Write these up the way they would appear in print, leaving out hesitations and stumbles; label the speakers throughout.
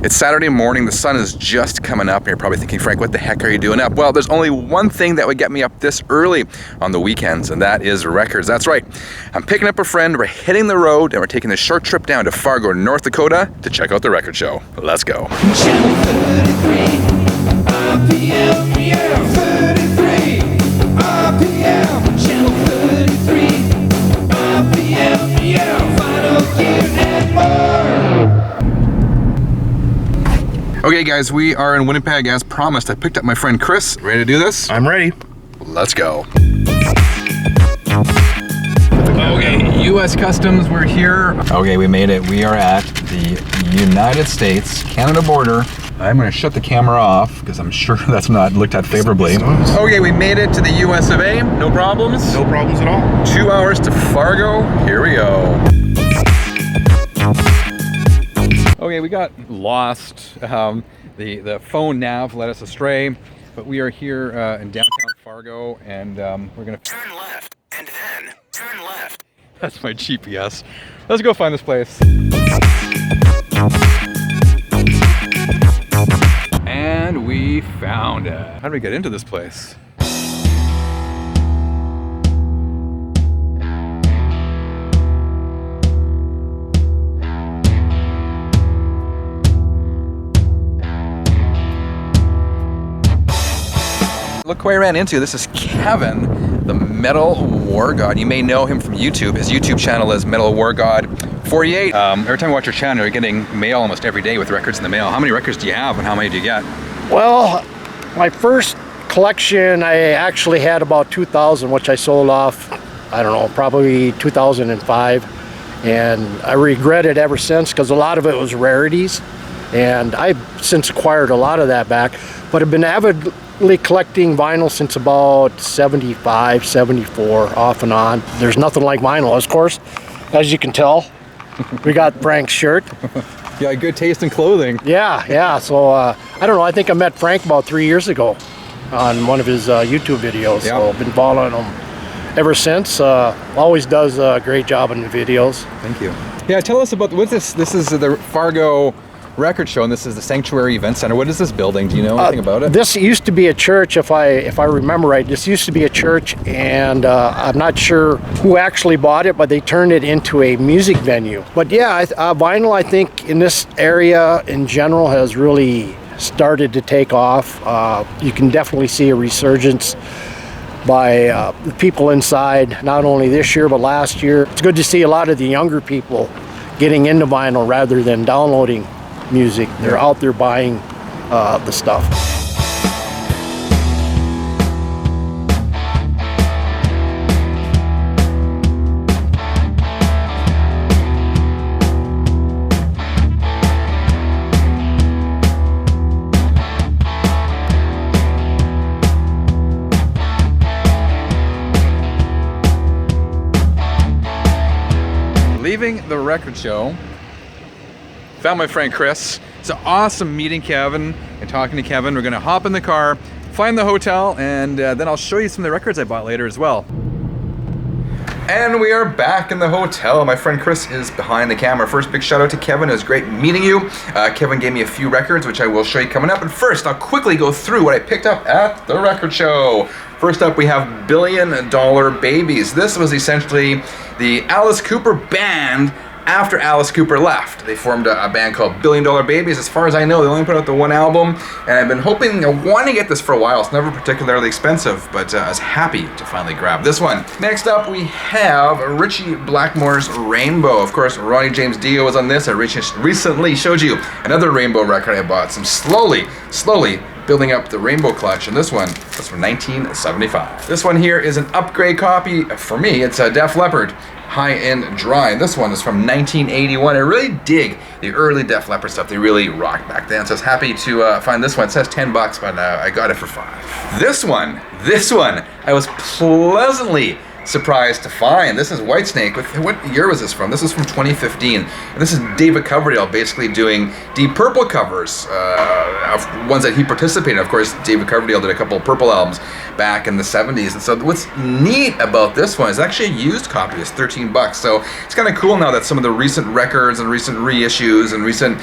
Speaker 1: It's Saturday morning, the sun is just coming up, and you're probably thinking, Frank, what the heck are you doing up? Well, there's only one thing that would get me up this early on the weekends, and that is records. That's right. I'm picking up a friend, we're hitting the road, and we're taking a short trip down to Fargo, North Dakota to check out the record show. Let's go.
Speaker 2: Channel 33, RPM, yeah, 33, RPM, Channel 33, RPM, yeah, final gear and more.
Speaker 1: Okay guys, we are in Winnipeg as promised. I picked up my friend Chris. Ready to do this?
Speaker 3: I'm ready.
Speaker 1: Let's go. Okay, US Customs, we're here. Okay, we made it. We are at the United States-Canada border. I'm gonna shut the camera off because I'm sure that's not looked at favorably. Okay, we made it to the US of A. No problems?
Speaker 3: No problems at all.
Speaker 1: 2 hours to Fargo. Here we go. Okay, we got lost. The phone nav led us astray, but we are here in downtown Fargo, and we're gonna turn left and then turn left. That's my GPS. Let's go find this place. And we found it. How do we get into this place? Look who I ran into. This is Kevin, the Metal War God. You may know him from YouTube. His YouTube channel is Metal War God 48. Every time you watch your channel, you're getting mail almost every day with records in the mail. How many records do you have and how many do you get?
Speaker 4: Well, my first collection, I actually had about 2,000, which I sold off, I don't know, probably 2005. And I regret it ever since because a lot of it was rarities. And I've since acquired a lot of that back, but I've been avidly collecting vinyl since about 75, 74, off and on. There's nothing like vinyl, of course, as you can tell. We got Frank's shirt.
Speaker 1: Yeah, good taste in clothing.
Speaker 4: Yeah. So I don't know. I think I met Frank about 3 years ago on one of his YouTube videos.
Speaker 1: Yeah.
Speaker 4: So I've been following him ever since. Always does a great job in the videos.
Speaker 1: Thank you. Yeah, tell us about what this. This is the Fargo Record Show, and this is the Sanctuary Event Center. What is this building? Do you know anything about it?
Speaker 4: This used to be a church, if I remember right. This used to be a church, and I'm not sure who actually bought it, but they turned it into a music venue. But yeah, vinyl, I think, in this area in general has really started to take off. You can definitely see a resurgence by the people inside, not only this year, but last year. It's good to see a lot of the younger people getting into vinyl rather than downloading music. They're out there buying the stuff.
Speaker 1: Leaving the record show, found my friend Chris. It's an awesome meeting Kevin and talking to Kevin. We're gonna hop in the car, find the hotel, and then I'll show you some of the records I bought later as well. And we are back in the hotel. My friend Chris is behind the camera. First, big shout out to Kevin. It was great meeting you. Kevin gave me a few records, which I will show you coming up. But first, I'll quickly go through what I picked up at the record show. First up, we have $1 Billion Babies. This was essentially the Alice Cooper band after Alice Cooper left. They formed a band called $1 Billion Babies. As far as I know, they only put out the one album, and I've been hoping, wanting to get this for a while. It's never particularly expensive, but I was happy to finally grab this one. Next up, we have Richie Blackmore's Rainbow. Of course, Ronnie James Dio was on this. I recently showed you another Rainbow record I bought. So I'm slowly building up the Rainbow collection. This one was from 1975. This one here is an upgrade copy. For me, it's a Def Leppard High and Dry. This one is from 1981. I really dig the early Def Leppard stuff. They really rocked back then. So I was happy to find this one. It says $10, but I got it for $5. This one, I was pleasantly surprised to find. This is Whitesnake. What year was this from? This is from 2015. And this is David Coverdale basically doing Deep Purple covers of ones that he participated in. Of course, David Coverdale did a couple of Purple albums back in the 70s. And so what's neat about this one is actually a used copy. It's $13. So it's kind of cool now that some of the recent records and recent reissues and recent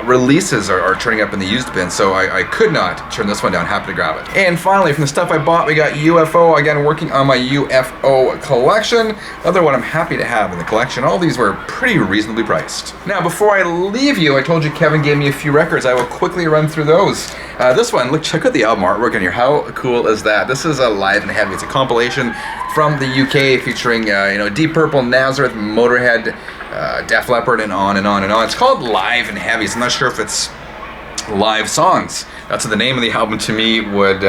Speaker 1: releases are turning up in the used bin. So I could not turn this one down. Happy to grab it. And finally, from the stuff I bought, we got UFO. Again, working on my UFO collection. Another one I'm happy to have in the collection. All these were pretty reasonably priced. Now, before I leave you, I told you Kevin gave me a few records. I will quickly run through those. This one, look, check out the album artwork on here. How cool is that? This is a Live and Heavy. It's a compilation from the UK featuring, Deep Purple, Nazareth, Motorhead, Def Leppard, and on and on and on. It's called Live and Heavy, so I'm not sure if it's live songs. That's what the name of the album to me would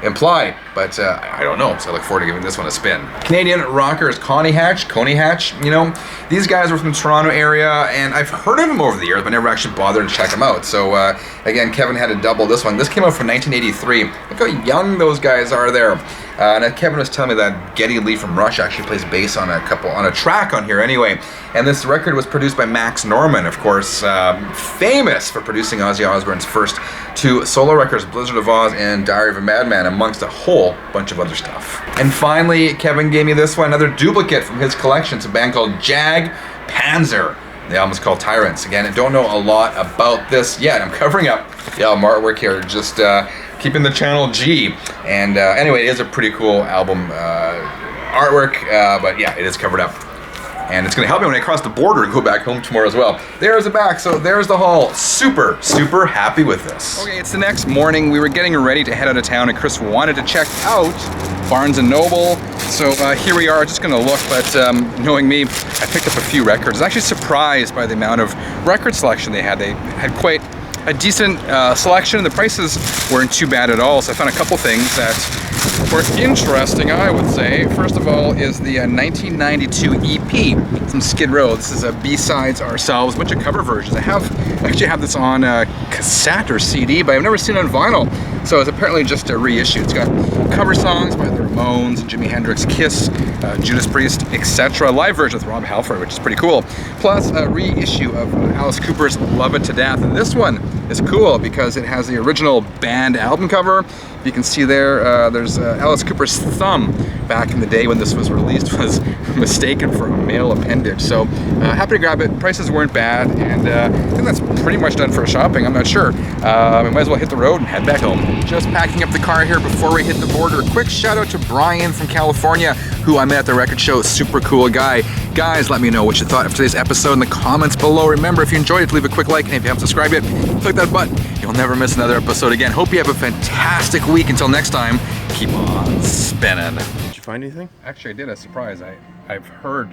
Speaker 1: imply, but I don't know, so I look forward to giving this one a spin. Canadian rockers Coney Hatch, these guys were from the Toronto area, and I've heard of them over the years, but never actually bothered to check them out. So again, Kevin had to double this one. This came out from 1983. Look how young those guys are there. And Kevin was telling me that Geddy Lee from Rush actually plays bass on a track on here anyway. And this record was produced by Max Norman, of course, famous for producing Ozzy Osbourne's first two solo records, Blizzard of Oz and Diary of a Madman, amongst a whole bunch of other stuff. And finally, Kevin gave me this one, another duplicate from his collection. It's a band called Jag Panzer. The album is called Tyrants. Again, I don't know a lot about this yet. I'm covering up the album artwork here, just keeping the channel G. And anyway, it is a pretty cool album artwork, but yeah, it is covered up. And it's going to help me when I cross the border and go back home tomorrow as well. There's the back, so there's the haul. Super, super happy with this. Okay, it's the next morning. We were getting ready to head out of town, and Chris wanted to check out Barnes & Noble. So here we are, just going to look, but knowing me, I picked up a few records. I was actually surprised by the amount of record selection they had. They had quite a decent selection, and the prices weren't too bad at all. So I found a couple things that were interesting, I would say. First of all is the 1992 EP from Skid Row. This is a B-Sides Ourselves, a bunch of cover versions. I actually have this on cassette or CD, but I've never seen it on vinyl. So it's apparently just a reissue. It's got cover songs by the Ramones, Jimi Hendrix, Kiss, Judas Priest, etc. Live version with Rob Halford, which is pretty cool. Plus a reissue of Alice Cooper's Love It to Death. And this one is cool because it has the original band album cover. You can see there, there's Alice Cooper's thumb back in the day when this was released was mistaken for a male appendage. So happy to grab it. Prices weren't bad, and I think that's pretty much done for shopping. I'm not sure. We might as well hit the road and head back home. Just packing up the car here before we hit the border. Quick shout out to Brian from California, who I met at the record show. Super cool guy. Guys, let me know what you thought of today's episode in the comments below. Remember, if you enjoyed it, leave a quick like, and if you haven't subscribed yet, click that button. You'll never miss another episode again. Hope you have a fantastic week. Until next time, keep on spinning.
Speaker 4: Did you find anything?
Speaker 1: Actually, I did. A surprise. I've heard